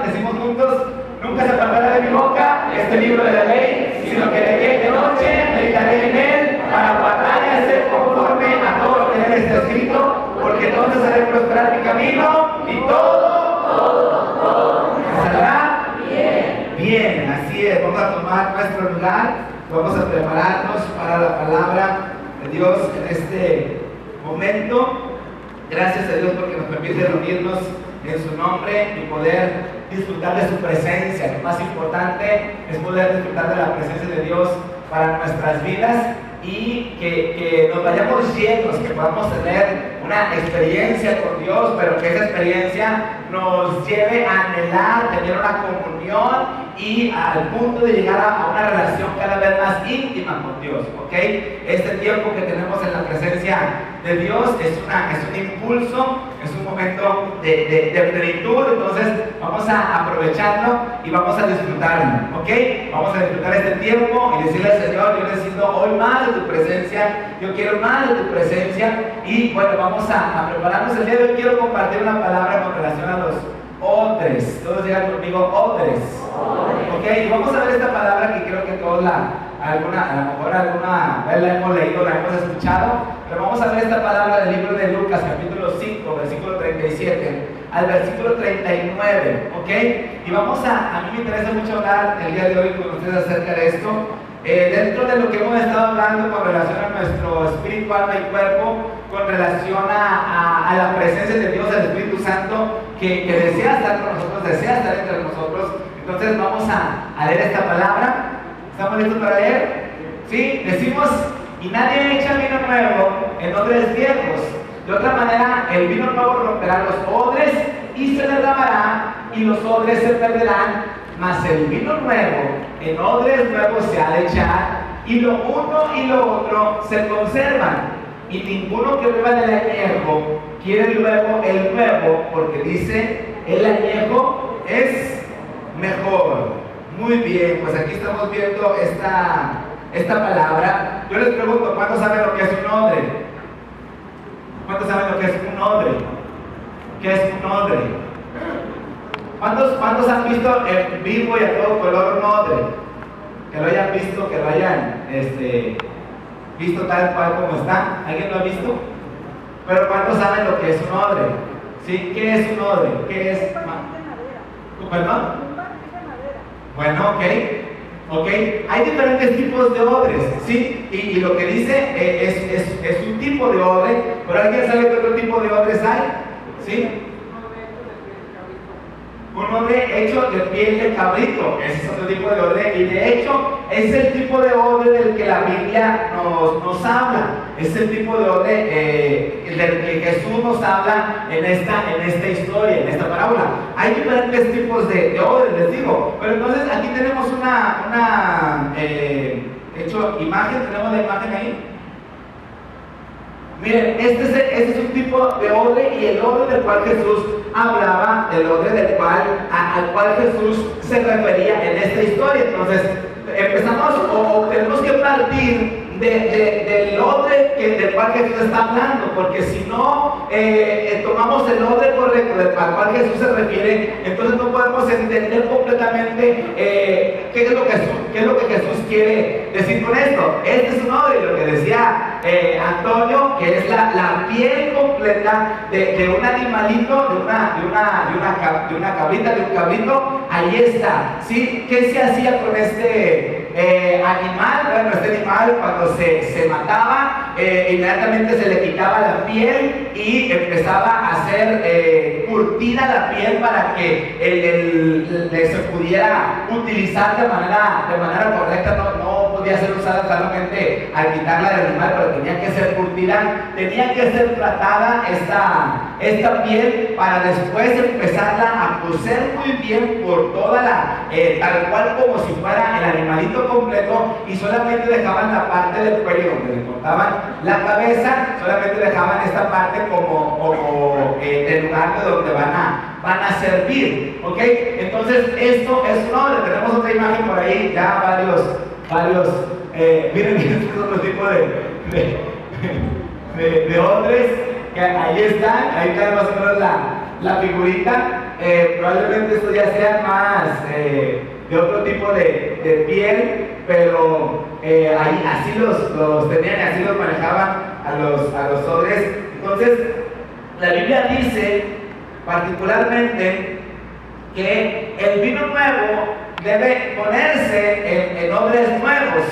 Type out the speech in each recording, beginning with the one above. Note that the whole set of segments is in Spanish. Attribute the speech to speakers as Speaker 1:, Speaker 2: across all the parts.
Speaker 1: Decimos juntos: nunca se apartará de mi boca este libro de la ley, sino que de día y de noche meditaré en él, para guardar y hacer conforme a todo lo que en él está escrito, porque entonces haré prosperar mi camino y todo me saldrá bien. Así es, vamos a tomar nuestro lugar, vamos a prepararnos para la palabra de Dios en este momento. Gracias a Dios porque nos permite reunirnos en su nombre y poder disfrutar de su presencia. Lo más importante es poder disfrutar de la presencia de Dios para nuestras vidas y que nos vayamos llenos, que podamos tener una experiencia con Dios, pero que esa experiencia nos lleve a anhelar tener una comunión y al punto de llegar a una relación cada vez más íntima con Dios, ¿ok? Este tiempo que tenemos en la presencia de Dios es un impulso, es un momento de plenitud. Entonces vamos a aprovecharlo y vamos a disfrutarlo, ¿ok? Vamos a disfrutar este tiempo y decirle al Señor: yo necesito hoy más de tu presencia, yo quiero más de tu presencia. Y bueno, vamos a prepararnos. El día de hoy quiero compartir una palabra con relación a los odres. Todos digan conmigo: odres. Ok, y vamos a ver esta palabra que creo que todos a lo mejor alguna vez la hemos leído, la hemos escuchado, pero vamos a ver esta palabra del libro de Lucas, capítulo 5, versículo 37 al versículo 39, ok, y a mí me interesa mucho hablar el día de hoy con ustedes acerca de esto, dentro de lo que hemos estado hablando con relación a nuestro espíritu, alma y cuerpo, con relación a la presencia de Dios, del Espíritu Santo, que desea estar con nosotros, desea estar entre nosotros. Entonces vamos a leer esta palabra. ¿Estamos listos para leer? ¿Sí? Decimos: y nadie echa vino nuevo en odres viejos. De otra manera, el vino nuevo romperá los odres y se derramará, y los odres se perderán. Mas el vino nuevo en odres nuevos se ha de echar, y lo uno y lo otro se conservan. Y ninguno que beba del añejo quiere luego el nuevo, porque dice: el añejo es mejor. Muy bien, pues aquí estamos viendo esta palabra. Yo les pregunto: ¿cuántos saben lo que es un odre? ¿Cuántos saben lo que es un odre? ¿Qué es un odre? ¿Cuántos han visto en vivo y a todo color un odre? Que lo hayan visto, que lo hayan visto tal cual como está. ¿Alguien lo ha visto? Pero ¿cuántos saben lo que es un odre? ¿Sí? ¿Qué es un odre? ¿Qué es? ¿Perdón? Bueno, ok. Hay diferentes tipos de odres, ¿sí? Y lo que dice es un tipo de odre, pero ¿alguien sabe qué otro tipo de odres hay? ¿Sí? Un odre hecho de piel de cabrito, ese es otro tipo de odre, y de hecho es el tipo de odre del que la Biblia nos habla, es el tipo de odre del que Jesús nos habla en esta historia, en esta parábola. Hay diferentes tipos de odres, les digo, pero entonces aquí tenemos imagen, tenemos la imagen ahí. Miren, este es un tipo de odre, y el odre del cual Jesús hablaba, el odre al cual Jesús se refería en esta historia. Entonces, empezamos o tenemos que partir del odre del cual Jesús está hablando, porque si no tomamos el odre correcto al cual Jesús se refiere, entonces no podemos entender completamente qué es lo que Jesús quiere decir con esto. Este es un odre, lo que decía Antonio, que es la piel completa de un animalito, de una cabrita, de un cabrito. Ahí está, ¿sí? ¿Qué se hacía con este animal? Bueno, este animal cuando se mataba, inmediatamente se le quitaba la piel y empezaba a ser curtida la piel para que se pudiera utilizar de manera correcta. No podía ser usada solamente al quitarla del animal, pero tenía que ser curtida, tenía que ser tratada esta piel para después empezarla a coser muy bien por toda tal cual como si fuera el animalito completo, y solamente dejaban la parte del cuello donde le cortaban la cabeza, solamente dejaban esta parte como el lugar de donde van a servir, ¿ok? Entonces esto es un odre. Tenemos otra imagen por ahí, ya varios miren, este es otro tipo de odres que ahí está más o menos la figurita. probablemente estos ya sean más de otro tipo de piel, pero ahí así los tenían, así los manejaban a los odres. Entonces, la Biblia dice particularmente que el vino nuevo debe ponerse en odres nuevos,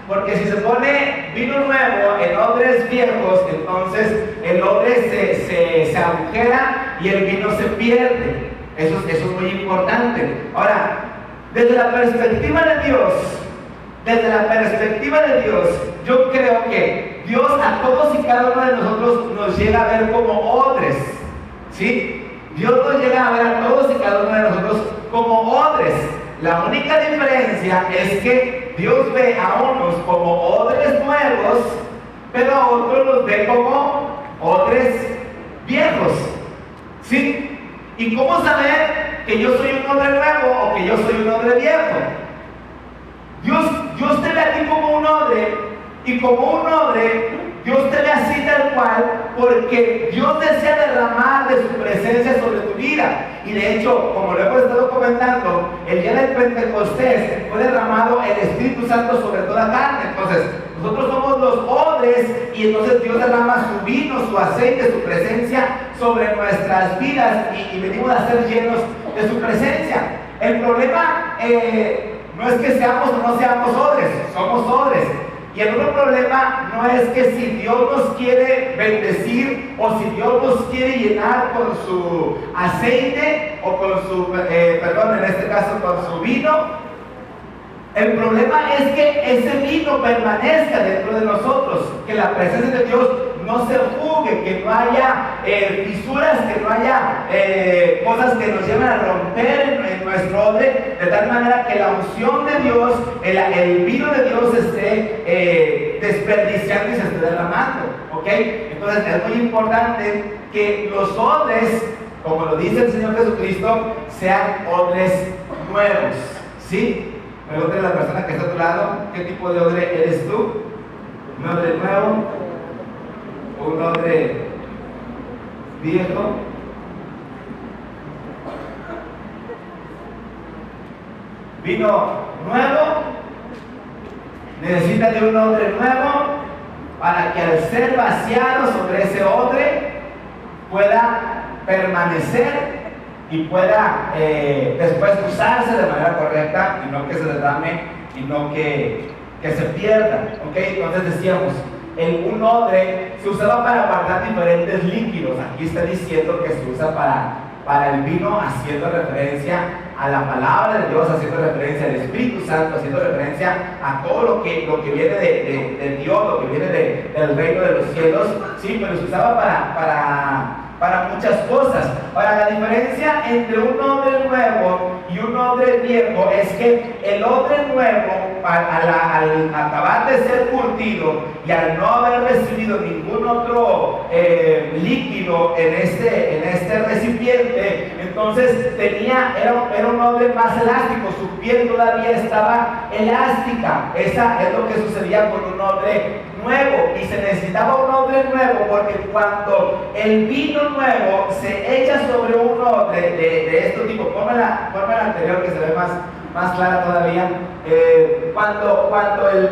Speaker 1: porque si se pone vino nuevo en odres viejos, entonces el odre se agujera y el vino se pierde. Eso es muy importante. Ahora, desde la perspectiva de Dios, yo creo que Dios a todos y cada uno de nosotros nos llega a ver como odres, ¿sí? Dios nos llega a ver a todos y cada uno de nosotros como odres. La única diferencia es que Dios ve a unos como odres nuevos, pero a otros los ve como odres viejos, ¿sí? ¿Y cómo saber que yo soy un odre nuevo o que yo soy un odre viejo? Dios te ve a ti como un odre, y como un odre, Dios te ve así tal cual, porque Dios desea derramar de su presencia sobre tu vida. Y de hecho, como lo hemos estado comentando, el día del Pentecostés fue derramado el Espíritu Santo sobre toda carne. Entonces, nosotros somos los odres, y entonces Dios derrama su vino, su aceite, su presencia sobre nuestras vidas, y venimos a ser llenos de su presencia. El problema no es que seamos o no seamos odres, somos odres. Y el otro problema no es que si Dios nos quiere bendecir o si Dios nos quiere llenar con su aceite o con su, en este caso con su vino. El problema es que ese vino permanezca dentro de nosotros, que la presencia de Dios no se fugue, que no haya fisuras, que no haya cosas que nos lleven a romper en nuestro odre, de tal manera que la unción de Dios, el vino de Dios esté desperdiciando y se esté derramando, ¿ok? Entonces es muy importante que los odres, como lo dice el Señor Jesucristo, sean odres nuevos, ¿sí? Pregúntale a la persona que está a tu lado, ¿qué tipo de odre eres tú? ¿Un odre nuevo o un odre viejo? Vino nuevo necesita de un odre nuevo para que al ser vaciado sobre ese odre pueda permanecer y pueda después usarse de manera correcta, y no que se derrame y no que se pierda, ¿ok? Entonces decíamos, un odre se usaba para guardar diferentes líquidos. Aquí está diciendo que se usa para el vino, haciendo referencia a la palabra de Dios, haciendo referencia al Espíritu Santo, haciendo referencia a todo lo que viene de Dios, lo que viene del reino de los cielos, sí, pero se usaba para muchas cosas. Ahora, la diferencia entre un odre nuevo y un odre viejo es que el odre nuevo, al acabar de ser curtido y al no haber recibido ningún otro líquido en este recipiente, entonces era un odre más elástico, su piel todavía estaba elástica. Esa es lo que sucedía con un odre nuevo, y se necesitaba un odre nuevo porque cuando el vino nuevo se echa sobre un odre de este tipo, ponme la anterior que se ve más clara todavía. Cuando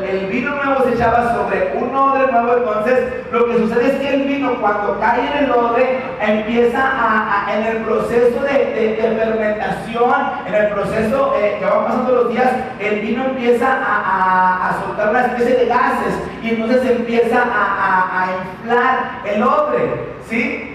Speaker 1: el vino nuevo se echaba sobre un odre nuevo, entonces lo que sucede es que el vino, cuando cae en el odre, empieza en el proceso de fermentación, en el proceso que va pasando los días, el vino empieza a soltar una especie de gases, y entonces empieza a inflar el odre, ¿sí?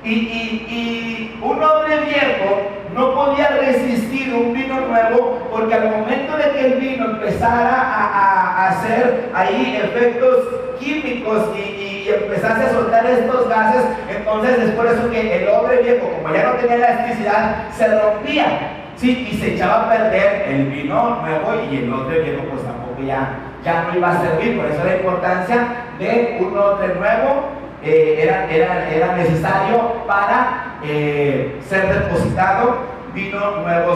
Speaker 1: Y un odre viejo no podía resistir un vino nuevo, porque al momento de que el vino empezara a hacer ahí efectos químicos y empezase a soltar estos gases, entonces es por eso que el odre viejo, como ya no tenía elasticidad, se rompía, ¿sí? Y se echaba a perder el vino nuevo, y el odre viejo pues tampoco ya no iba a servir. Por eso la importancia de un odre nuevo era necesario para ser depositado vino nuevo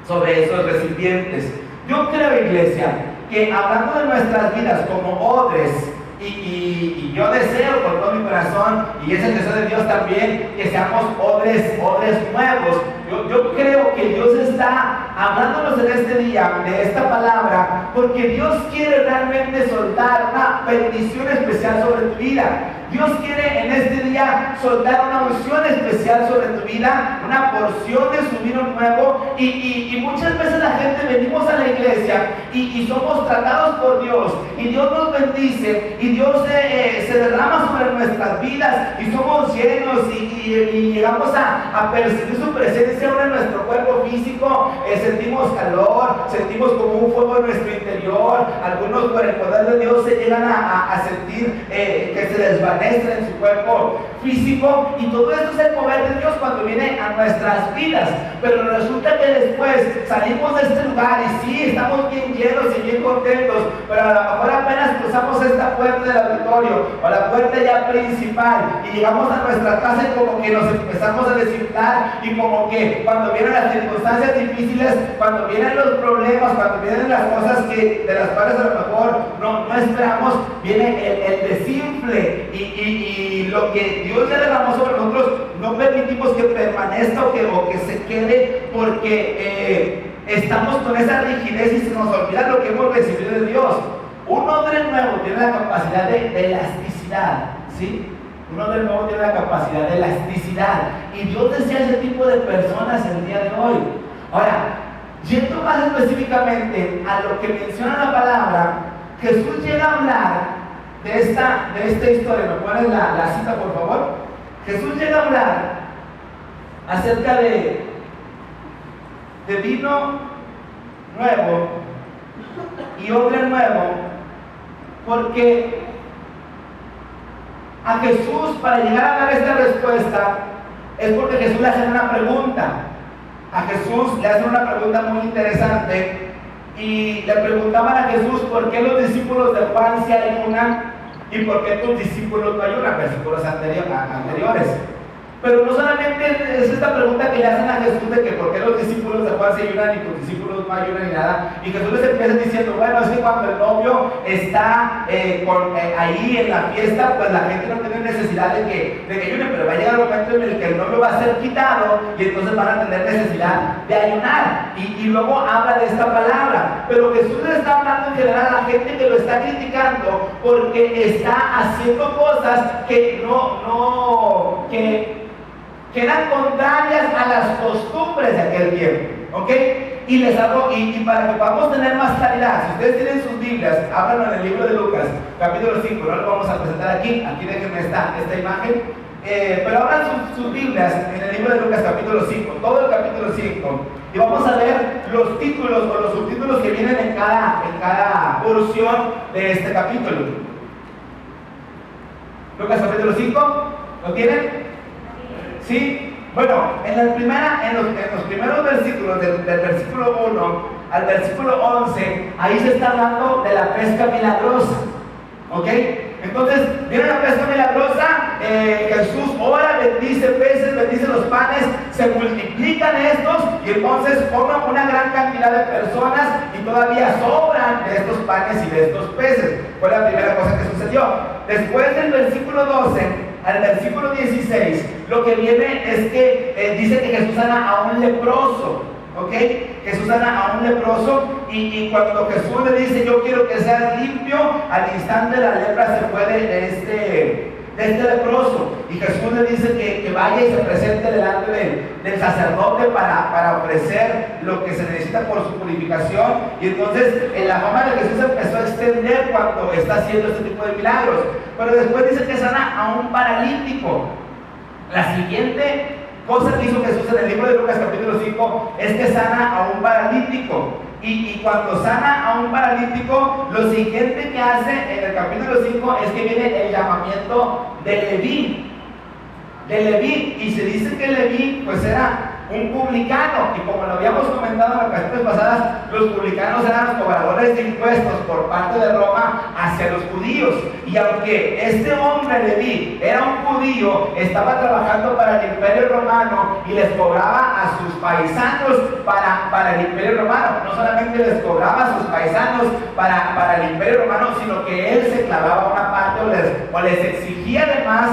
Speaker 1: sobre esos recipientes. Yo creo, iglesia, que hablando de nuestras vidas como odres y yo deseo con todo mi corazón, y es el deseo de Dios también, que seamos odres nuevos. Yo creo que Dios está hablándonos en este día de esta palabra, porque Dios quiere realmente soltar una bendición especial sobre tu vida. Dios quiere en este día soltar una unción especial sobre tu vida, una porción de su vino nuevo, y muchas veces la gente venimos a la iglesia y somos tratados por Dios, y Dios nos bendice, y Dios se derrama sobre nuestras vidas, y somos llenos, y llegamos a percibir su presencia ahora en nuestro cuerpo físico. Sentimos calor, sentimos como un fuego en nuestro interior. Algunos por el poder de Dios se llegan a sentir que se desvanece en su cuerpo físico, y todo esto es el poder de Dios cuando viene a nuestras vidas. Pero resulta que después salimos de este lugar y sí, estamos bien llenos y bien contentos, pero a lo mejor apenas cruzamos esta puerta del auditorio o la puerta ya principal y llegamos a nuestra casa y como que nos empezamos a desinflar, y como que cuando vienen las circunstancias difíciles, cuando vienen los problemas, cuando vienen las cosas de las cuales a lo mejor no esperamos, viene el desinfle, y lo que Dios ya derramó sobre nosotros no permitimos que permanezca o que se quede, porque estamos con esa rigidez y se nos olvida lo que hemos recibido de Dios. Un hombre nuevo tiene la capacidad de elasticidad, ¿sí? Un hombre nuevo tiene la capacidad de elasticidad, y Dios desea ese tipo de personas el día de hoy. Ahora, yendo más específicamente a lo que menciona la palabra, Jesús llega a hablar de esta historia. ¿Me pones la cita, por favor? Jesús llega a hablar acerca de vino nuevo y odre nuevo, porque a Jesús, para llegar a dar esta respuesta, es porque Jesús le hace una pregunta. A Jesús le hacen una pregunta muy interesante, y le preguntaban a Jesús por qué los discípulos de Juan se ayunan y por qué tus discípulos no ayunan, versículos anteriores. Pero no solamente es esta pregunta que le hacen a Jesús de que por qué los discípulos de Juan se ayunan y tus discípulos no ayunan ni nada, y Jesús les empieza diciendo, bueno, es que cuando el novio está ahí en la fiesta, pues la gente no tiene necesidad de que ayunen, pero va a llegar un momento en el que el novio va a ser quitado, y entonces van a tener necesidad de ayunar, y luego habla de esta palabra. Pero Jesús le está hablando en general a la gente que lo está criticando porque está haciendo cosas que que eran contrarias a las costumbres de aquel tiempo, ¿ok? Y les hablo, y para que podamos tener más claridad, si ustedes tienen sus Biblias, ábranlo en el libro de Lucas, capítulo 5, no lo vamos a presentar aquí déjenme esta imagen, pero abran sus Biblias en el libro de Lucas, capítulo 5, todo el capítulo 5, y vamos a ver los títulos o los subtítulos que vienen en cada porción de este capítulo. Lucas, capítulo 5, ¿lo tienen? ¿Sí? Bueno, en los primeros versículos, del versículo 1 al versículo 11, ahí se está hablando de la pesca milagrosa, ¿ok? Entonces, viene la pesca milagrosa, Jesús ora, bendice peces, bendice los panes, se multiplican estos, y entonces comen una gran cantidad de personas, y todavía sobran de estos panes y de estos peces. Fue la primera cosa que sucedió. Después del versículo 12 al versículo 16, lo que viene es que dice que Jesús sana a un leproso, ¿ok? Jesús sana a un leproso, y cuando Jesús le dice, yo quiero que seas limpio, al instante la lepra se fue de este leproso, y Jesús le dice que vaya y se presente delante del sacerdote para ofrecer lo que se necesita por su purificación. Y entonces la fama de Jesús empezó a extender cuando está haciendo este tipo de milagros. Pero después dice que sana a un paralítico. La siguiente cosa que hizo Jesús en el libro de Lucas capítulo 5 es que sana a un paralítico. Y cuando sana a un paralítico, lo siguiente que hace en el capítulo 5 es que viene el llamamiento de Leví. Y se dice que Leví pues era un publicano. Y como lo habíamos comentado en ocasiones pasadas, los publicanos eran los cobradores de impuestos por parte de Roma hacia los judíos. Y aunque este hombre Leví era un judío, estaba trabajando para el Imperio Romano y les cobraba a sus paisanos para el Imperio Romano. No solamente les cobraba a sus paisanos para el Imperio Romano, sino que él se clavaba una parte o les exigía además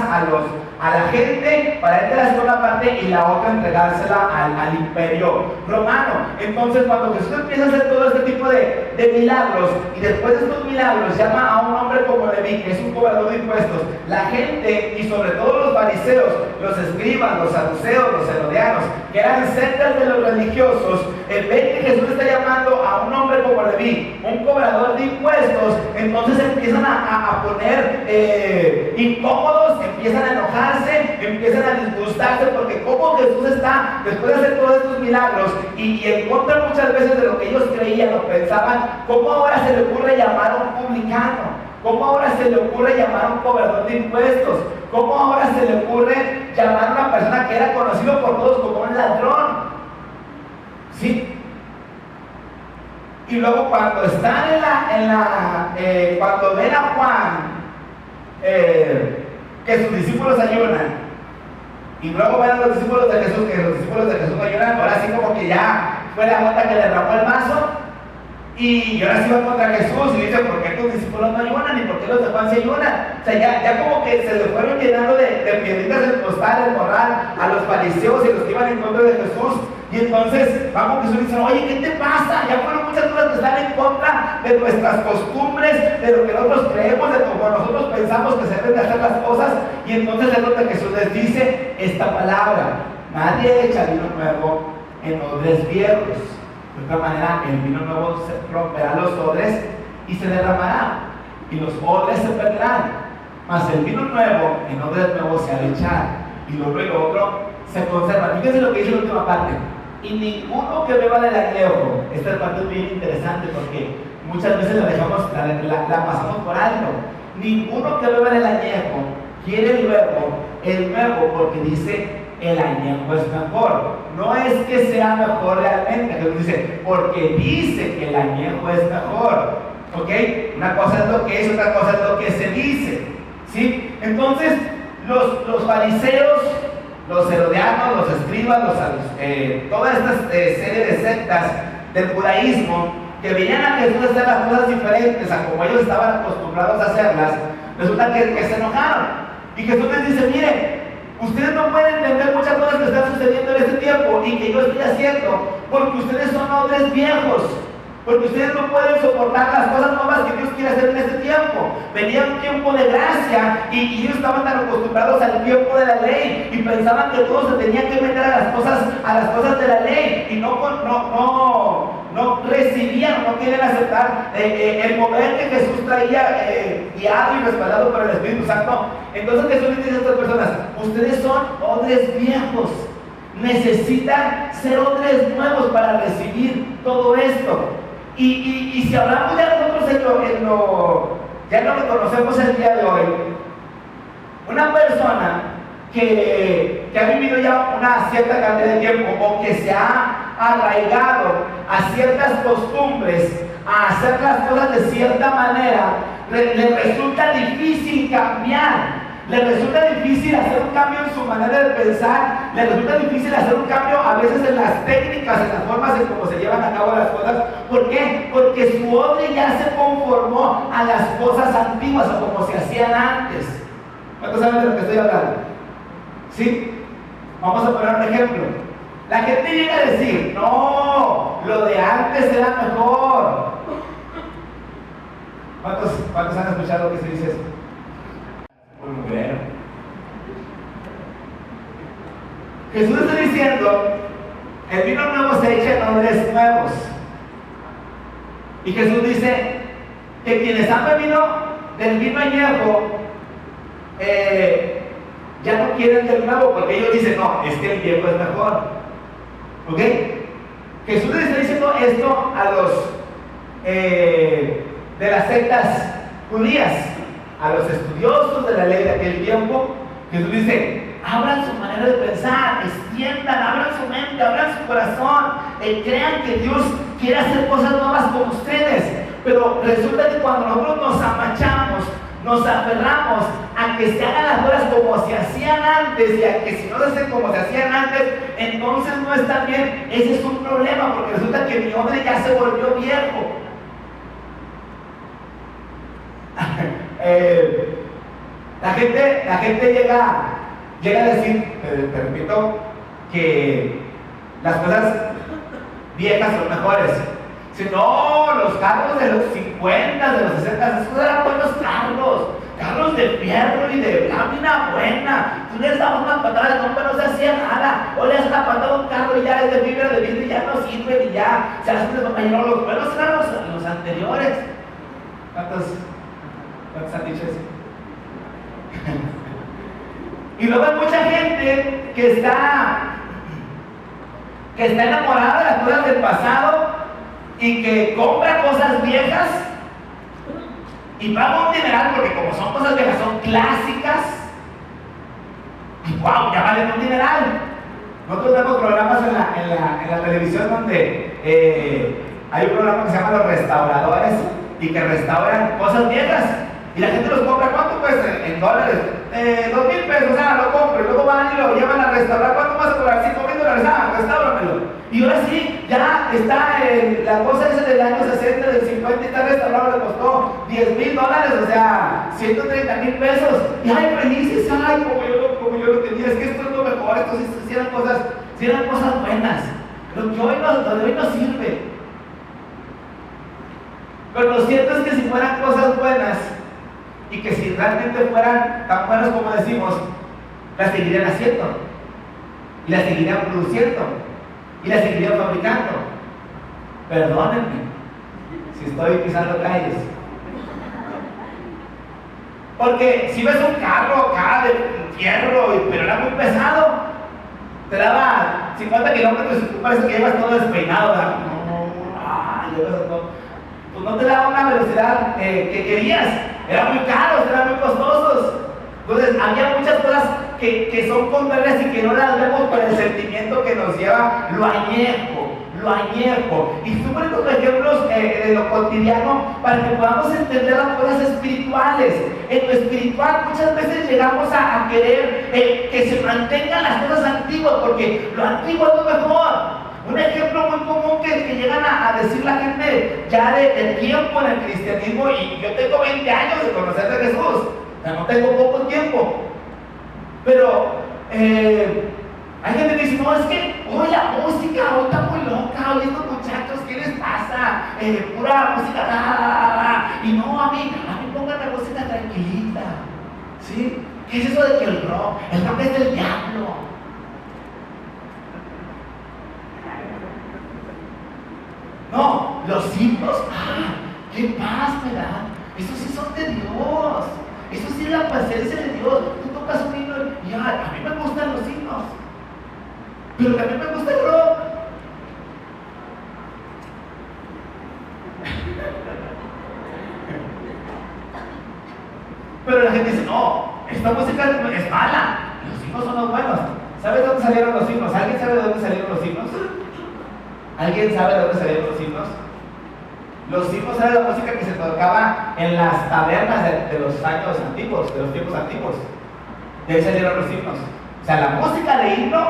Speaker 1: a la gente para él quedarse con una parte y la otra entregársela al Imperio Romano. Entonces, cuando Jesús empieza a hacer todo este tipo de milagros, y después de estos milagros llama a un hombre como Leví, que es un cobrador de impuestos, la gente, y sobre todo los fariseos, los escribas, los saduceos, los herodianos, que eran sectas de los religiosos, ven que Jesús está llamando a un hombre como Leví, un cobrador de impuestos. Entonces empiezan a poner incómodos, empiezan a enojarse, empiezan a disgustarse, porque como Jesús está, después de hacer todos estos milagros, y en contra muchas veces de lo que ellos creían o pensaban, ¿cómo ahora se le ocurre llamar a un publicano? ¿Cómo ahora se le ocurre llamar a un cobrador de impuestos? ¿Cómo ahora se le ocurre llamar a una persona que era conocido por todos como un ladrón? ¿Sí? Y luego cuando están cuando ven a Juan, que sus discípulos ayunan, y luego ven a los discípulos de Jesús, que los discípulos de Jesús ayunan, ahora sí como que ya fue la gota que derramó el vaso, y ahora sí van contra Jesús y dicen, ¿por qué tus discípulos no ayunan? ¿Y por qué los de Juan se ayunan? O sea, ya como que se le fueron llenando de piedritas el costal, el morral, a los fariseos y los que iban en contra de Jesús. Y entonces vamos Jesús y dicen, oye, ¿qué te pasa? Ya fueron muchas cosas que están en contra de nuestras costumbres, de lo que nosotros creemos, de cómo nosotros pensamos que se deben de hacer las cosas. Y entonces es donde Jesús les dice esta palabra: nadie echa vino nuevo en odres viejos. De otra manera, el vino nuevo se romperá los odres y se derramará, y los odres se perderán. Mas el vino nuevo en odres nuevos se ha de echar, y lo uno y lo otro se conserva. Fíjense lo que dice la última parte: y ninguno que beba del añejo. Esta parte es bien interesante porque muchas veces la dejamos, la pasamos por alto. Ninguno que beba del añejo quiere luego el nuevo, porque dice el añejo es mejor. No es que sea mejor realmente, Jesús dice, porque dice que el añejo es mejor. ¿Ok? Una cosa es lo que es, otra cosa es lo que se dice. ¿Sí? Entonces, los fariseos, los herodianos, los escribas, toda esta serie de sectas del judaísmo, que venían a Jesús a hacer las cosas diferentes a como ellos estaban acostumbrados a hacerlas, resulta que se enojaron. Y Jesús les dice, miren, ustedes no pueden entender muchas cosas que están sucediendo en este tiempo y que yo estoy haciendo, porque ustedes son odres viejos, porque ustedes no pueden soportar las cosas nuevas que Dios quiere hacer en este tiempo. Venía un tiempo de gracia y ellos estaban tan acostumbrados al tiempo de la ley y pensaban que todos se tenían que meter a las cosas de la ley y no recibían, no querían aceptar el mover que Jesús traía, guiado y respaldado por el Espíritu Santo. Entonces Jesús les dice a estas personas: ustedes son odres viejos, necesitan ser odres nuevos para recibir todo esto. Y si hablamos ya nosotros ya lo que conocemos el día de hoy, una persona que ha vivido ya una cierta cantidad de tiempo o que se ha arraigado a ciertas costumbres, a hacer las cosas de cierta manera, le resulta difícil cambiar. Le resulta difícil hacer un cambio en su manera de pensar, le resulta difícil hacer un cambio a veces en las técnicas, en las formas en cómo se llevan a cabo las cosas. ¿Por qué? Porque su odre ya se conformó a las cosas antiguas o como se hacían antes. ¿Cuántos saben de lo que estoy hablando? ¿Sí? Vamos a poner un ejemplo. La gente llega a decir, no, lo de antes era mejor. ¿Cuántos han escuchado que se dice eso? Muy bueno. Jesús está diciendo, el vino nuevo se echa en odres nuevos. Y Jesús dice que quienes han bebido del vino añejo ya no quieren del nuevo, porque ellos dicen, no, es que el viejo es mejor. ¿Ok? Jesús les está diciendo esto a los de las sectas judías, a los estudiosos de la ley de aquel tiempo. Jesús dice, abran su manera de pensar, extiendan, abran su mente, abran su corazón, crean que Dios quiere hacer cosas nuevas con ustedes. Pero resulta que cuando nosotros nos amachamos, nos aferramos a que se hagan las cosas como se hacían antes, y a que si no se hacen como se hacían antes, entonces no está bien. Ese es un problema, porque resulta que mi hombre ya se volvió viejo. La gente llega a decir, te repito, que las cosas viejas son mejores. Si no, los carros de los 50, de los 60, esos eran buenos carros de fierro y de lámina buena. Tú les dabas una patada de hombre, no se hacía nada. O le das una patada a un carro y ya es de fibra de vidrio y ya no sirve y ya se hacen de compañero. Los buenos eran los anteriores. ¿Cuántos han dicho eso? Y luego hay mucha gente que está enamorada de las cosas del pasado y que compra cosas viejas y paga un dineral, porque como son cosas viejas, son clásicas, y wow, ya valen un dineral. Nosotros vemos programas en la televisión donde hay un programa que se llama Los Restauradores y que restauran cosas viejas. Y la gente los compra, ¿cuánto cuesta? En dólares, 2,000 pesos, lo compro, y luego van y lo llevan a restaurar. ¿Cuánto vas a cobrar? 5,000 dólares, restáuramelo. Y ahora sí, ya está la cosa esa del año 60, del 50, y está restaurado, le costó 10,000 dólares, o sea, 130,000 pesos. Y ay, felices, ay, como yo lo tenía, es que esto es lo mejor, esto sí eran cosas buenas. Lo de hoy no sirve. Pero lo cierto es que si fueran cosas buenas, y que si realmente fueran tan buenos como decimos, las seguirían haciendo, y las seguirían produciendo, y las seguirían fabricando. Perdónenme si estoy pisando calles, porque si ves un carro acá de fierro, pero era muy pesado, te daba 50 kilómetros y tú parece que llevas todo despeinado, ¿verdad? Pues no te daba una velocidad que querías. Eran muy caros, eran muy costosos. Entonces había muchas cosas que son contrarias y que no las vemos por el sentimiento que nos lleva lo añejo. Y estoy poniendo ejemplos de lo cotidiano para que podamos entender las cosas espirituales. En lo espiritual muchas veces llegamos a querer que se mantengan las cosas antiguas, porque lo antiguo es lo mejor. Un ejemplo muy común que llegan a decir la gente ya de tiempo en el cristianismo, y yo tengo 20 años de conocer a Jesús, o sea, no tengo poco tiempo, pero hay gente que dice, no, es que hoy la música, hoy está muy loca, hoy estos muchachos, ¿qué les pasa? Pura música, y no, a mí pónganme música tranquilita, ¿sí? ¿Qué es eso de que el rock es del diablo? No, los himnos, qué paz me dan. Esos sí son de Dios. Eso sí es la presencia de Dios. Tú tocas un himno y a mí me gustan los himnos, pero también me gusta el rock. Pero la gente dice, no, esta música es mala. Los himnos son los buenos. ¿Sabes dónde salieron los himnos? ¿Alguien sabe de dónde salieron los himnos? ¿Alguien sabe de dónde salieron los himnos? Los himnos era la música que se tocaba en las tabernas de los años antiguos, de los tiempos antiguos. De ahí salieron los himnos. O sea, la música de himno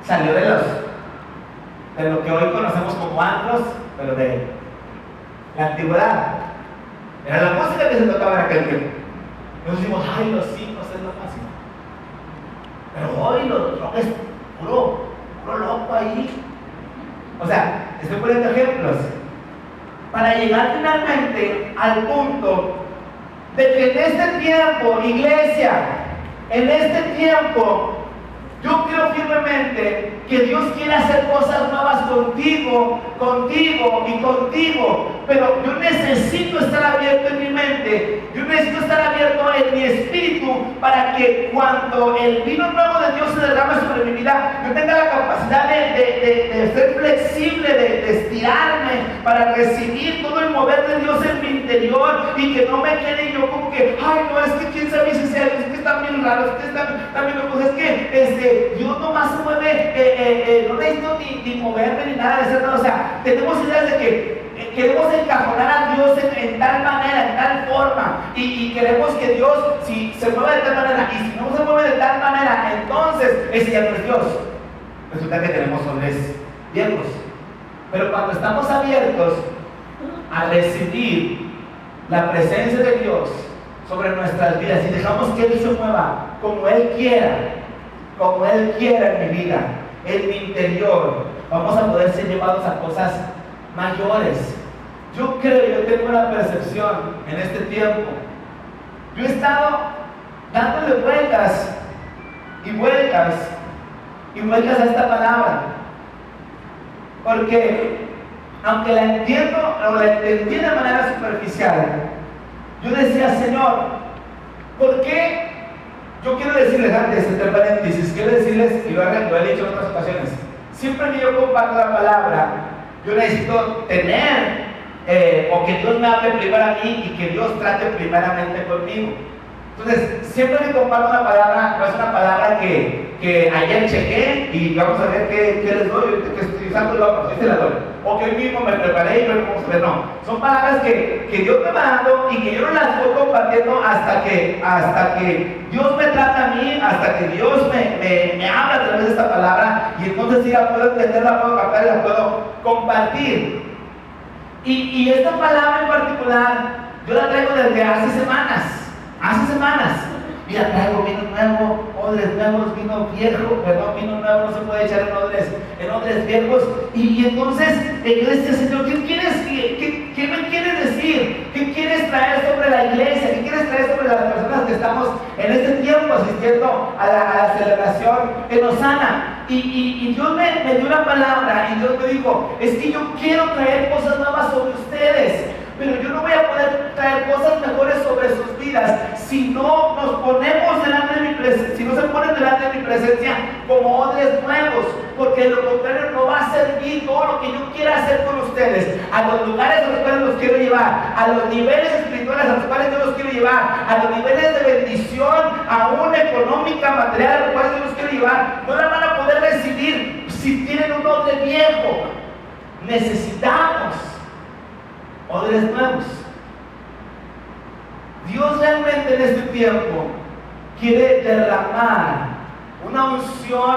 Speaker 1: salió de lo que hoy conocemos como antros, pero de la antigüedad. Era la música que se tocaba en aquel tiempo. Nosotros decimos, ay, los himnos es lo máximo. Pero hoy los rock es puro loco ahí. O sea, estoy poniendo ejemplos para llegar finalmente al punto de que en este tiempo, iglesia, en este tiempo, yo creo firmemente que Dios quiere hacer cosas nuevas contigo, pero yo necesito estar abierto en mi mente, yo necesito estar abierto en mi espíritu para que cuando el vino nuevo de Dios se derrame sobre mi vida, yo tenga la capacidad de ser flexible, de estirar estirarme para recibir todo el mover de Dios en mi interior y que no me quede yo como que, ay, no, es que quién sabe si sea, es que están bien raros, es que están bien locos, es que Dios nomás se mueve, no necesito ni moverme ni nada de eso, o sea, tenemos ideas de que queremos encajonar a Dios en tal manera, en tal forma, y queremos que Dios, si se mueve de tal manera, y si no se mueve de tal manera, entonces ese ya no es Dios. Resulta que tenemos hombres viejos. Pero cuando estamos abiertos a recibir la presencia de Dios sobre nuestras vidas y dejamos que Él se mueva como Él quiera en mi vida, en mi interior, vamos a poder ser llevados a cosas mayores. Yo tengo una percepción en este tiempo. Yo he estado dándole vueltas y vueltas a esta palabra, porque aunque la entiendo o la entendí de manera superficial, yo decía, Señor, ¿por qué? Yo quiero decirles antes, entre paréntesis, quiero decirles, y lo he dicho en otras ocasiones, siempre que yo comparto la palabra, yo necesito tener o que Dios me hable primero a mí y que Dios trate primeramente conmigo. Entonces, siempre que comparto una palabra, no es una palabra que ayer chequé y vamos a ver qué les doy, que estoy usando, se la doy. O que hoy mismo me preparé y luego vamos a ver, no. Son palabras que Dios me va dando y que yo no las voy compartiendo hasta que Dios me trata a mí, hasta que Dios me habla a través de esta palabra y entonces sí la puedo entender, la puedo captar y la puedo compartir. Y esta palabra en particular, yo la traigo desde hace semanas. Y la traigo vino nuevo, odres nuevos, vino nuevo no se puede echar en odres viejos. Y entonces yo decía, Señor, ¿qué me quieres decir? ¿Qué quieres traer sobre la iglesia? ¿Qué quieres traer sobre las personas que estamos en este tiempo asistiendo a la celebración en Osana? Y Dios me dio una palabra y Dios me dijo, es que yo quiero traer cosas nuevas sobre ustedes, pero yo no voy a poder traer cosas mejores sobre sus vidas si no nos ponemos delante de mi presencia, si no se ponen delante de mi presencia como odres nuevos, porque de lo contrario no va a servir todo lo que yo quiera hacer con ustedes, a los lugares a los cuales los quiero llevar, a los niveles espirituales a los cuales yo los quiero llevar, a los niveles de bendición, aún económica, material, a los cuales yo los quiero llevar. No la van a poder recibir si tienen un odre viejo. Necesitamos odres nuevos. Dios realmente en este tiempo quiere derramar una unción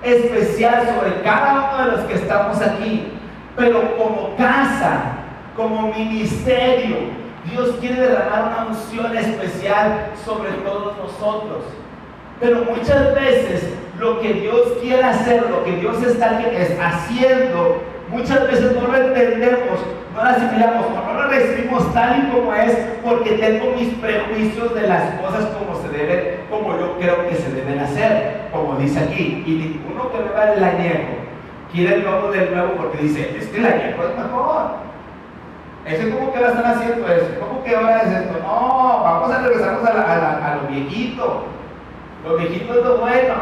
Speaker 1: especial sobre cada uno de los que estamos aquí, pero como casa, como ministerio, Dios quiere derramar una unción especial sobre todos nosotros. Pero muchas veces lo que Dios quiere hacer, lo que Dios está haciendo, muchas veces no lo entendemos, no lo asimilamos, o no lo recibimos tal y como es, porque tengo mis prejuicios de las cosas como se deben, como yo creo que se deben hacer, como dice aquí. Y ninguno que beba el añejo quiere el lobo del nuevo porque dice, es que el añejo es mejor. Ese como que ahora están haciendo eso, ¿cómo que ahora es esto? No, vamos a regresarnos a lo viejito. Lo viejito es lo bueno.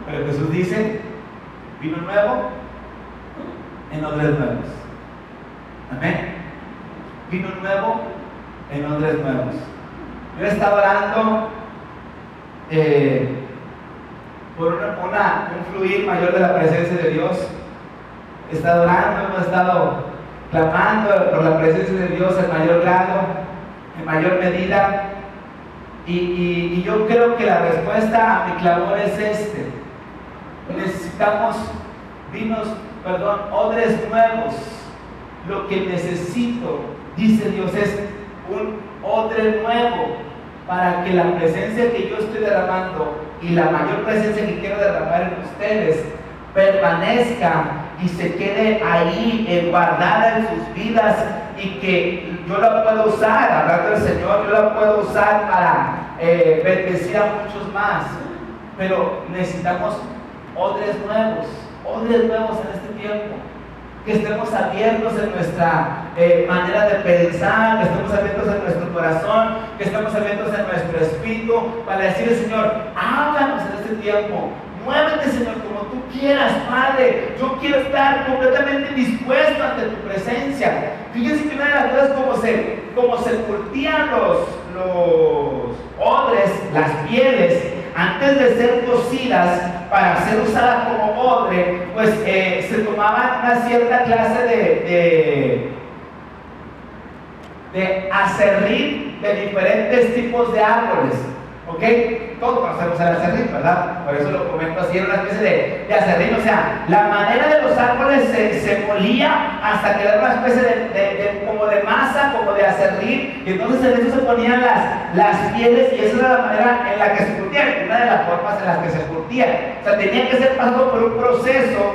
Speaker 1: Pero Jesús dice, vino nuevo en odres nuevos. Amén. Vino nuevo en odres nuevos. Yo he estado orando por un fluir mayor de la presencia de Dios. He estado orando, hemos estado clamando por la presencia de Dios en mayor grado, en mayor medida. Y yo creo que la respuesta a mi clamor es necesitamos odres nuevos. Lo que necesito, dice Dios, es un odre nuevo para que la presencia que yo estoy derramando y la mayor presencia que quiero derramar en ustedes permanezca y se quede ahí guardada en sus vidas, y que yo la pueda usar, hablando del Señor, yo la puedo usar para bendecir a muchos más. Pero necesitamos odres nuevos en este tiempo, que estemos abiertos en nuestra manera de pensar, que estemos abiertos en nuestro corazón, que estemos abiertos en nuestro espíritu para decirle, Señor, háblanos en este tiempo, Muévete, Señor, como tú quieras, Padre. Yo quiero estar completamente dispuesto ante tu presencia. Fíjense que una de las cosas como se curtían los odres, las pieles, antes de ser cocidas para ser usadas como odre, pues se tomaban una cierta clase de aserrín de diferentes tipos de árboles. ¿Ok? Todos conocemos el aserrín, ¿verdad? Por eso lo comento así, era una especie de aserrín. O sea, la madera de los árboles se molía hasta quedar una especie como de masa, como de aserrín. Y entonces en eso se ponían las pieles, y esa era la manera en la que se curtían, una de las formas en las que se curtían. O sea, tenía que ser pasado por un proceso,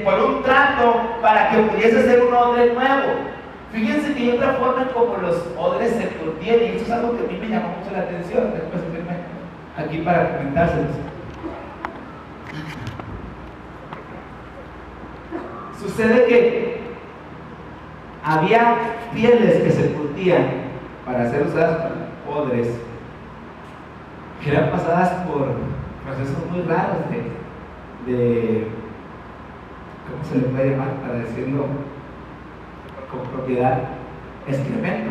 Speaker 1: por un trato, para que pudiese ser un odre nuevo. Fíjense que hay otra forma en como los odres se curtían, y eso es algo que a mí me llamó mucho la atención. Después venme aquí para comentárselos. Sucede que había pieles que se curtían para ser usadas como odres, que eran pasadas por procesos muy raros de ¿cómo se le puede llamar para decirlo con propiedad? Excremento.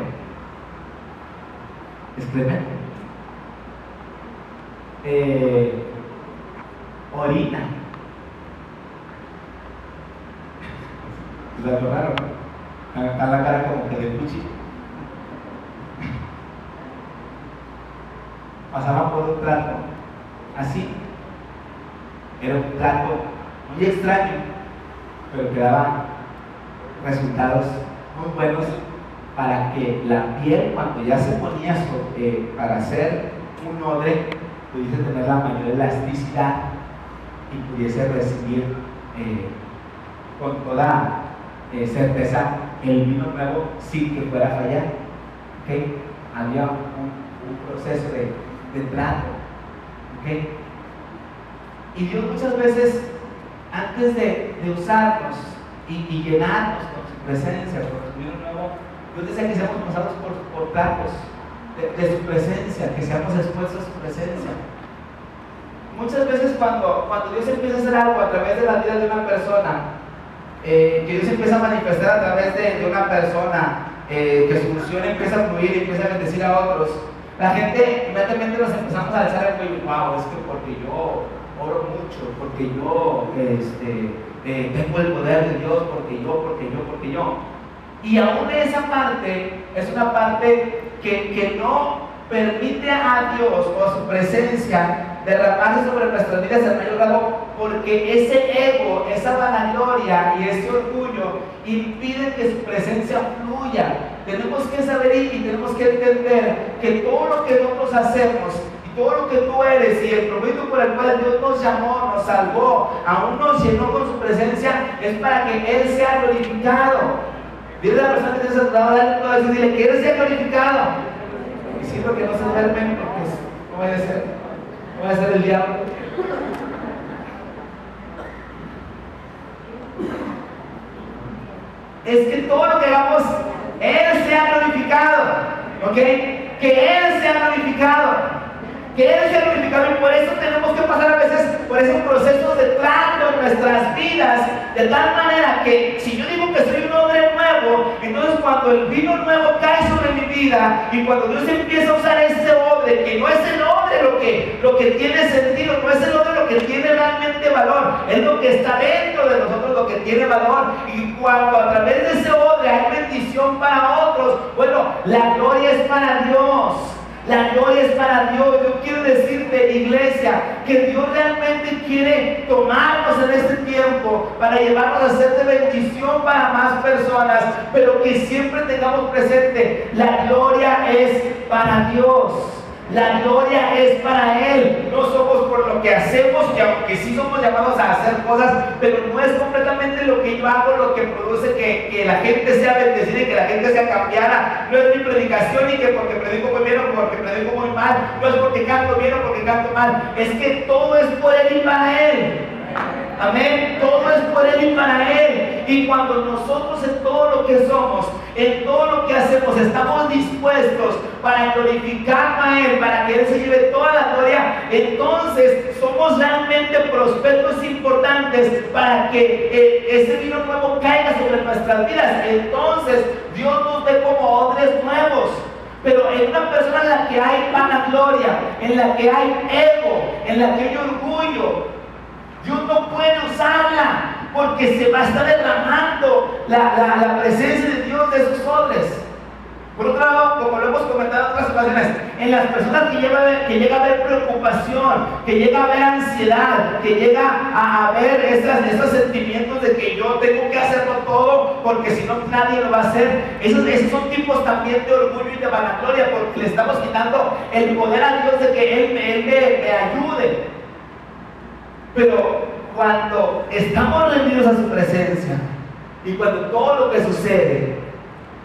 Speaker 1: Orina. ¿Se lo raro? Acá la cara como que de cuchillo. Pasaba por un trato así. Era un trato muy extraño, pero que daba resultados muy buenos para que la piel, cuando ya se ponía para hacer un odre, pudiese tener la mayor elasticidad y pudiese recibir con toda certeza el vino nuevo sin que fuera a fallar. ¿Okay? Había un proceso de trato. ¿Okay? Y Dios muchas veces, antes de usarnos y llenarnos con su presencia, con su vino nuevo, Dios desea que seamos pasados por tratos de su presencia, que seamos expuestos a su presencia. Muchas veces cuando Dios empieza a hacer algo a través de la vida de una persona, que Dios empieza a manifestar a través de una persona, que su unción empieza a fluir y empieza a bendecir a otros, la gente inmediatamente nos empezamos a alzar el cuello. Wow, es que porque yo oro mucho, porque yo tengo el poder de Dios, porque yo. Y aún esa parte es una parte que no permite a Dios o a su presencia derramarse sobre nuestras vidas en mayor grado, porque ese ego, esa vanagloria y ese orgullo impiden que su presencia fluya. Tenemos que saber y tenemos que entender que todo lo que nosotros hacemos, todo lo que tú eres y el propósito por el cual Dios nos llamó, nos salvó, aún nos llenó con su presencia, es para que Él sea glorificado. Dile a la persona que te ha saludado, dile que Él sea glorificado. Y siento que no se duermen porque no vaya a ser el diablo. Es que todo lo que hagamos, Él sea glorificado. ¿Ok? Que Él sea glorificado. Que Él sea glorificado, y por eso tenemos que pasar a veces por esos procesos de trato en nuestras vidas, de tal manera que si yo digo que soy un hombre nuevo, entonces cuando el vino nuevo cae sobre mi vida y cuando Dios empieza a usar ese odre, que no es el odre lo que tiene sentido, no es el odre lo que tiene realmente valor, es lo que está dentro de nosotros lo que tiene valor. Y cuando a través de ese odre hay bendición para otros, bueno, la gloria es para Dios. La gloria es para Dios. Yo quiero decirte, iglesia, que Dios realmente quiere tomarnos en este tiempo para llevarnos a ser de bendición para más personas, pero que siempre tengamos presente, la gloria es para Dios. La gloria es para Él. No somos por lo que hacemos, que aunque sí somos llamados a hacer cosas, pero no es completamente lo que yo hago lo que produce que la gente sea bendecida y que la gente sea cambiada. No es mi predicación y que porque predico muy bien o porque predico muy mal. No es porque canto bien o porque canto mal. Es que todo es por Él y para Él. Amén. Todo es por Él y para Él. Y cuando nosotros en todo lo que somos, en todo lo que hacemos, estamos dispuestos para glorificar a Él, para que Él se lleve toda la gloria, entonces somos realmente prospectos importantes para que ese vino nuevo caiga sobre nuestras vidas. Entonces Dios nos ve como odres nuevos. Pero en una persona en la que hay vanagloria, en la que hay ego, en la que hay orgullo, Dios no puede usarla, porque se va a estar derramando la presencia de Dios de esos odres. Por otro lado, como lo hemos comentado en otras ocasiones, en las personas que llega a haber preocupación, que llega a haber ansiedad, que llega a haber esos sentimientos de que yo tengo que hacerlo todo porque si no nadie lo va a hacer, esos son tipos también de orgullo y de vanagloria, porque le estamos quitando el poder a Dios de que Él me ayude. Pero cuando estamos rendidos a su presencia y cuando todo lo que sucede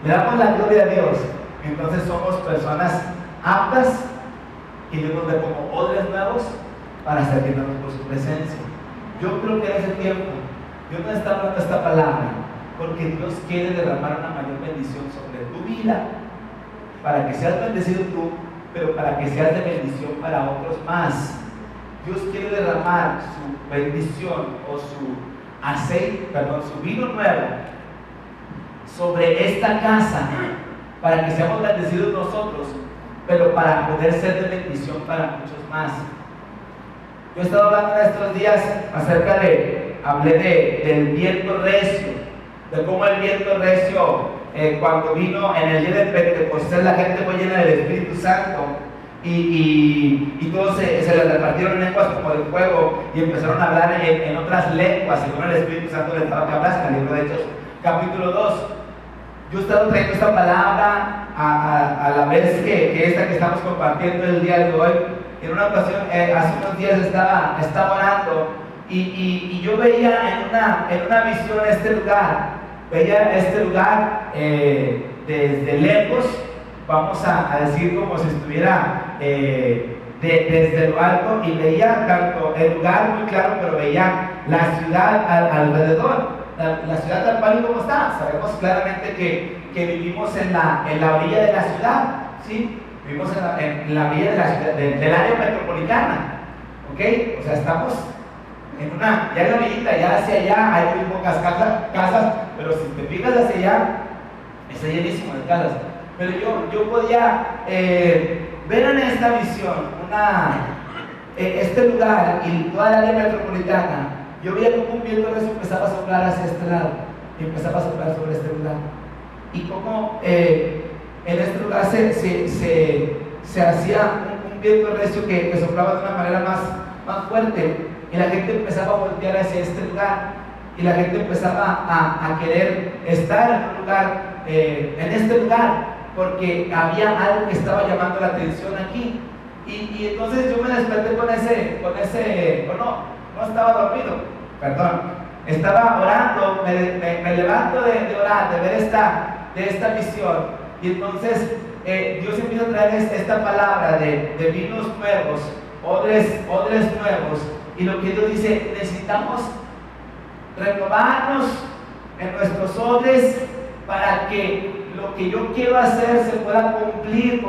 Speaker 1: le damos la gloria a Dios, entonces somos personas aptas y Dios nos ve como odres nuevos para servirnos por su presencia. Yo creo que en ese tiempo Dios nos está hablando esta palabra porque Dios quiere derramar una mayor bendición sobre tu vida, para que seas bendecido tú, pero para que seas de bendición para otros más. Dios quiere derramar su bendición o su aceite, su vino nuevo sobre esta casa, para que seamos bendecidos nosotros, pero para poder ser de bendición para muchos más. Yo he estado hablando en estos días hablé del viento recio, de cómo el viento recio, cuando vino en el día de Pentecostés, la gente fue llena del Espíritu Santo, y todos se les repartieron lenguas como de fuego, y empezaron a hablar en otras lenguas, según el Espíritu Santo les daba que hablasen. El libro de Hechos, capítulo 2. Yo he estado trayendo esta palabra a la vez que esta que estamos compartiendo el día de hoy. En una ocasión, hace unos días estaba orando y yo veía en una visión este lugar. Veía este lugar desde lejos, vamos a decir como si estuviera desde lo alto, y veía tanto el lugar muy claro, pero veía la ciudad alrededor. La ciudad tal cual y como está. Sabemos claramente que vivimos en la orilla de la ciudad, ¿sí? Vivimos en la orilla de la ciudad, del área metropolitana, ¿ok? O sea, estamos ya en la orillita, ya hacia allá hay muy pocas casas, pero si te fijas hacia allá, está llenísimo de casas. Pero yo podía ver en esta visión este lugar y toda la área metropolitana. Yo veía como un viento recio empezaba a soplar hacia este lado y empezaba a soplar sobre este lugar, y como en este lugar se hacía un viento recio que soplaba de una manera más fuerte, y la gente empezaba a voltear hacia este lugar, y la gente empezaba a querer estar en un lugar, en este lugar, porque había algo que estaba llamando la atención aquí. Y entonces yo me desperté con ese no estaba dormido, perdón, estaba orando, me levanto de orar, de ver esta visión, y entonces Dios empieza a traer esta palabra de vinos nuevos, odres nuevos, y lo que Dios dice, necesitamos renovarnos en nuestros odres para que lo que yo quiero hacer se pueda cumplir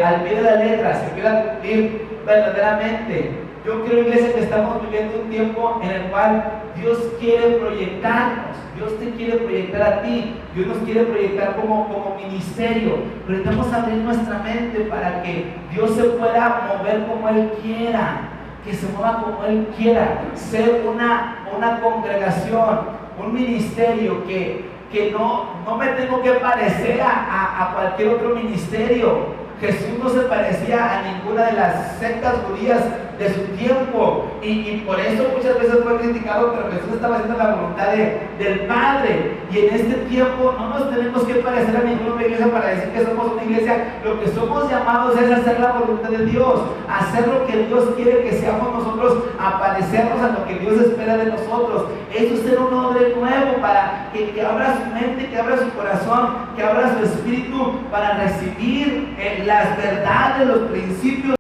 Speaker 1: al pie de la letra, se pueda cumplir verdaderamente. Yo creo, iglesia, que estamos viviendo un tiempo en el cual Dios quiere proyectarnos, Dios te quiere proyectar a ti, Dios nos quiere proyectar como ministerio, pero necesitamos abrir nuestra mente para que Dios se pueda mover como Él quiera, que se mueva como Él quiera, ser una congregación, un ministerio que no me tengo que parecer a cualquier otro ministerio. Jesús no se parecía a ninguna de las sectas judías de su tiempo, y por eso muchas veces fue criticado, pero Jesús estaba haciendo la voluntad del Padre. Y en este tiempo no nos tenemos que parecer a ninguna iglesia para decir que somos una iglesia. Lo que somos llamados es hacer la voluntad de Dios, hacer lo que Dios quiere que seamos nosotros, a parecernos a lo que Dios espera de nosotros. Eso es ser un odre nuevo, para que abra su mente, que abra su corazón, que abra su espíritu para recibir las verdades, los principios,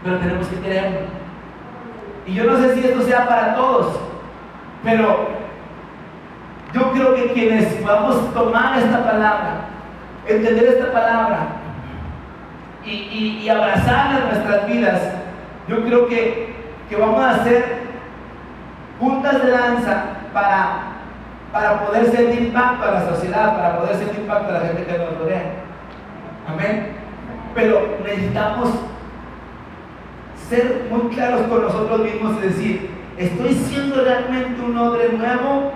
Speaker 1: pero tenemos que quererlo. Y yo no sé si esto sea para todos, pero Yo creo que quienes podamos tomar esta palabra, entender esta palabra y abrazarla en nuestras vidas, yo creo que vamos a hacer puntas de lanza para poder ser de impacto a la sociedad, para poder ser de impacto a la gente que nos rodea. Amén. Pero necesitamos ser muy claros con nosotros mismos y decir: ¿estoy siendo realmente un odre nuevo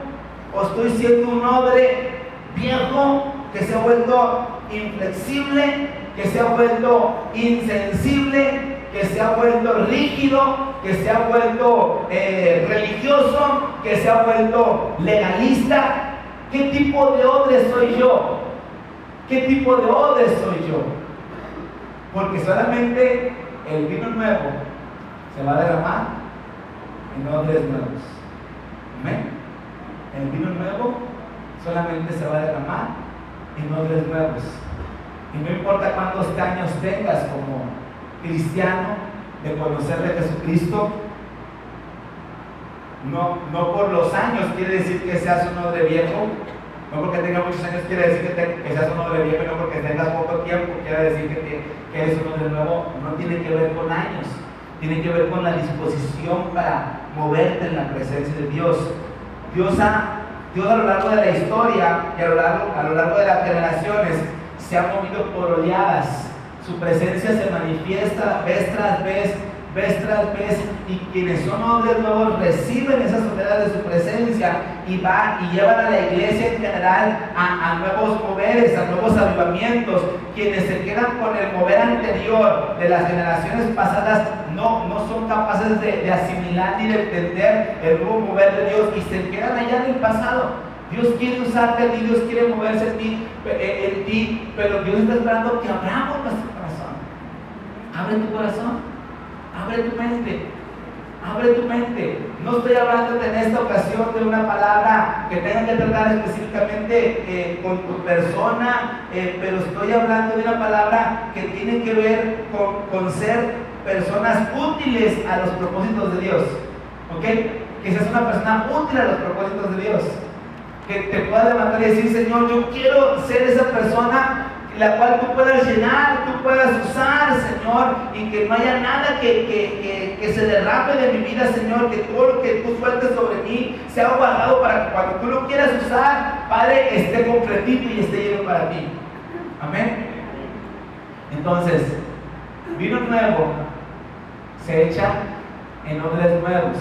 Speaker 1: o estoy siendo un odre viejo que se ha vuelto inflexible, que se ha vuelto insensible, que se ha vuelto rígido, que se ha vuelto religioso, que se ha vuelto legalista? ¿Qué tipo de odre soy yo? ¿Qué tipo de odre soy yo? Porque solamente el vino nuevo se va a derramar en odres nuevos. ¿Amén? El vino nuevo solamente se va a derramar en odres nuevos. Y no importa cuántos años tengas como cristiano de conocer de Jesucristo, no por los años quiere decir que seas un odre viejo. No porque tengas muchos años quiere decir que seas un odre viejo, no porque tengas poco tiempo quiere decir que eres un odre nuevo. No tiene que ver con años, tiene que ver con la disposición para moverte en la presencia de Dios. Dios a lo largo de la historia y a lo largo de las generaciones se ha movido por oleadas. Su presencia se manifiesta vez tras vez, y quienes son odres nuevos reciben esas oleadas de su presencia y van y llevan a la iglesia en general a nuevos moveres, a nuevos avivamientos. Quienes se quedan con el mover anterior de las generaciones pasadas no son capaces de asimilar ni de entender el nuevo mover de Dios y se quedan allá en el pasado. Dios quiere usarte a ti, Dios quiere moverse en ti, pero Dios está esperando que abramos nuestro corazón. Abre tu corazón. Abre tu mente, abre tu mente. No estoy hablando en esta ocasión de una palabra que tenga que tratar específicamente con tu persona, pero estoy hablando de una palabra que tiene que ver con ser personas útiles a los propósitos de Dios. ¿Ok? Que seas una persona útil a los propósitos de Dios. Que te puedas levantar y decir: Señor, yo quiero ser esa persona la cual tú puedas llenar, tú puedas usar, Señor, y que no haya nada que se derrame de mi vida, Señor, que todo lo que tú sueltes sobre mí sea guardado para que cuando tú lo quieras usar, Padre, esté completito y esté lleno para ti. Amén. Entonces, vino nuevo se echa en odres nuevos.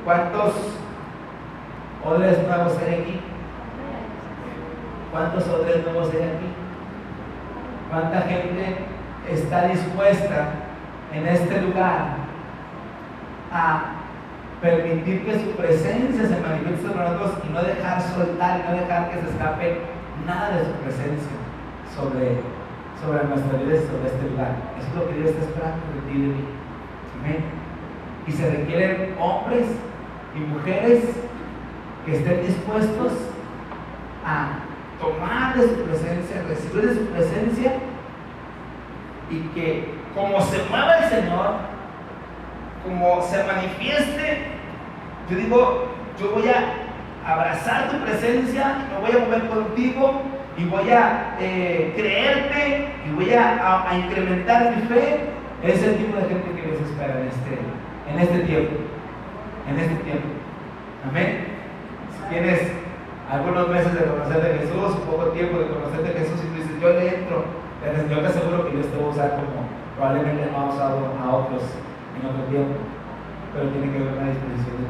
Speaker 1: ¿Cuántos odres nuevos hay aquí? ¿Cuántos odres nuevos hay aquí? ¿Cuánta gente está dispuesta en este lugar a permitir que su presencia se manifieste sobre nosotros y no dejar soltar, y no dejar que se escape nada de su presencia sobre nuestra vida y sobre este lugar? Eso es lo que Dios está esperando de ti y de mí. Amén. Y se requieren hombres y mujeres que estén dispuestos a tomar de su presencia, recibir de su presencia, y que como se mueva el Señor, como se manifieste, yo digo, yo voy a abrazar tu presencia, me voy a mover contigo y voy a creerte y voy a incrementar mi fe. Es el tipo de gente que Dios espera en este tiempo. Amén. Si tienes algunos meses de conocer de Jesús, poco tiempo de conocer de Jesús, y tú dices: yo le entro, yo te aseguro que Dios te va a usar como probablemente no ha usado a otros en otro tiempo, pero tiene que haber una disposición de